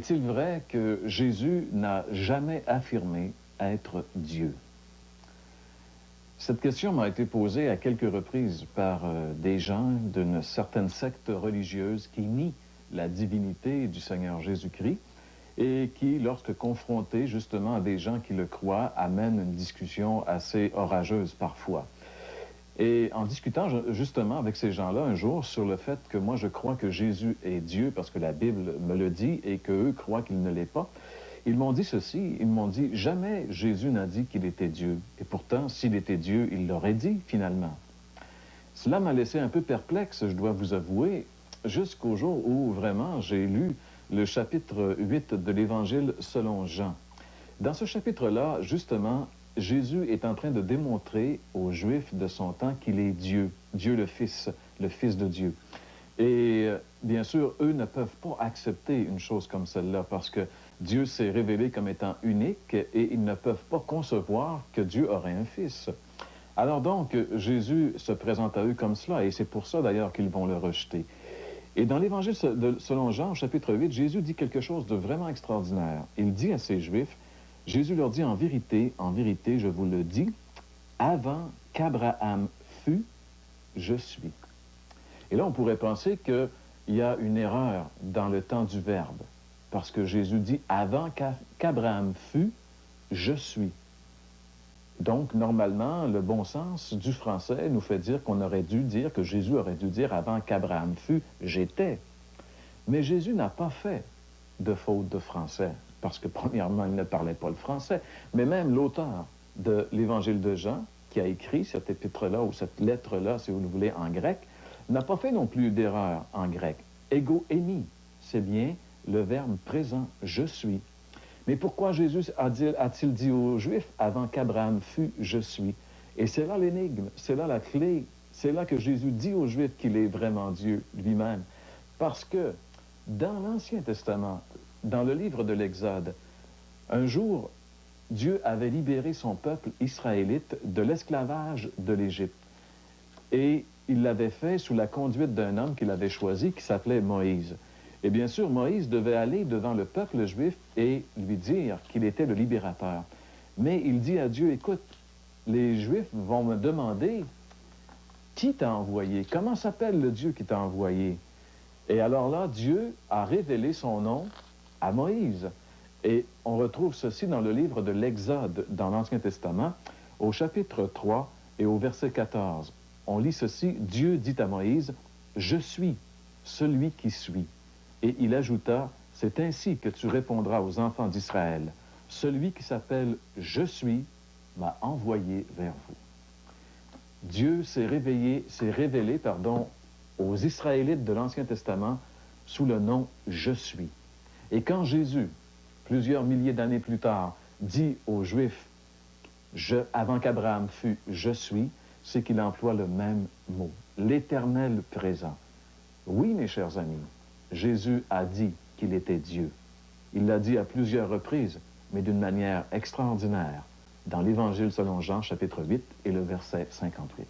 Est-il vrai que Jésus n'a jamais affirmé être Dieu? Cette question m'a été posée à quelques reprises par des gens d'une certaine secte religieuse qui nie la divinité du Seigneur Jésus-Christ et qui, lorsque confrontés justement à des gens qui le croient, amène une discussion assez orageuse parfois. Et en discutant justement avec ces gens-là un jour sur le fait que moi je crois que Jésus est Dieu parce que la Bible me le dit et qu'eux croient qu'il ne l'est pas, ils m'ont dit ceci, ils m'ont dit jamais Jésus n'a dit qu'il était Dieu. Et pourtant, s'il était Dieu, il l'aurait dit finalement. Cela m'a laissé un peu perplexe, je dois vous avouer, jusqu'au jour où vraiment j'ai lu le chapitre 8 de l'Évangile selon Jean. Dans ce chapitre-là, justement, Jésus est en train de démontrer aux Juifs de son temps qu'il est Dieu, Dieu le Fils de Dieu. Et bien sûr, eux ne peuvent pas accepter une chose comme celle-là parce que Dieu s'est révélé comme étant unique et ils ne peuvent pas concevoir que Dieu aurait un fils. Alors donc, Jésus se présente à eux comme cela et c'est pour ça d'ailleurs qu'ils vont le rejeter. Et dans l'Évangile selon Jean, au chapitre 8, Jésus dit quelque chose de vraiment extraordinaire. Il dit à ces Juifs, Jésus leur dit en vérité, je vous le dis, avant qu'Abraham fût, je suis. Et là, on pourrait penser qu'il y a une erreur dans le temps du verbe, parce que Jésus dit avant qu'Abraham fût, je suis. Donc, normalement, le bon sens du français nous fait dire qu'on aurait dû dire, que Jésus aurait dû dire avant qu'Abraham fût, j'étais. Mais Jésus n'a pas fait de faute de français, parce que premièrement, il ne parlait pas le français, mais même l'auteur de l'Évangile de Jean, qui a écrit cet épître-là, ou cette lettre-là, si vous le voulez, en grec, n'a pas fait non plus d'erreur en grec. Ego eimi, c'est bien le verbe présent, je suis. Mais pourquoi Jésus a-t-il dit aux Juifs, avant qu'Abraham fût, je suis? Et c'est là l'énigme, c'est là la clé, c'est là que Jésus dit aux Juifs qu'il est vraiment Dieu lui-même. Parce que dans l'Ancien Testament, dans le livre de l'Exode, un jour, Dieu avait libéré son peuple israélite de l'esclavage de l'Égypte. Et il l'avait fait sous la conduite d'un homme qu'il avait choisi, qui s'appelait Moïse. Et bien sûr, Moïse devait aller devant le peuple juif et lui dire qu'il était le libérateur. Mais il dit à Dieu, écoute, les Juifs vont me demander, qui t'a envoyé? Comment s'appelle le Dieu qui t'a envoyé? Et alors là, Dieu a révélé son nom à Moïse. Et on retrouve ceci dans le livre de l'Exode, dans l'Ancien Testament, au chapitre 3 et au verset 14. On lit ceci, Dieu dit à Moïse, « Je suis celui qui suis. » Et il ajouta, « C'est ainsi que tu répondras aux enfants d'Israël. Celui qui s'appelle « Je suis » m'a envoyé vers vous. » Dieu s'est révélé, aux Israélites de l'Ancien Testament sous le nom « Je suis ». Et quand Jésus, plusieurs milliers d'années plus tard, dit aux Juifs, avant qu'Abraham fût « Je suis », c'est qu'il emploie le même mot, l'éternel présent. Oui, mes chers amis, Jésus a dit qu'il était Dieu. Il l'a dit à plusieurs reprises, mais d'une manière extraordinaire, dans l'Évangile selon Jean, chapitre 8 et le verset 58.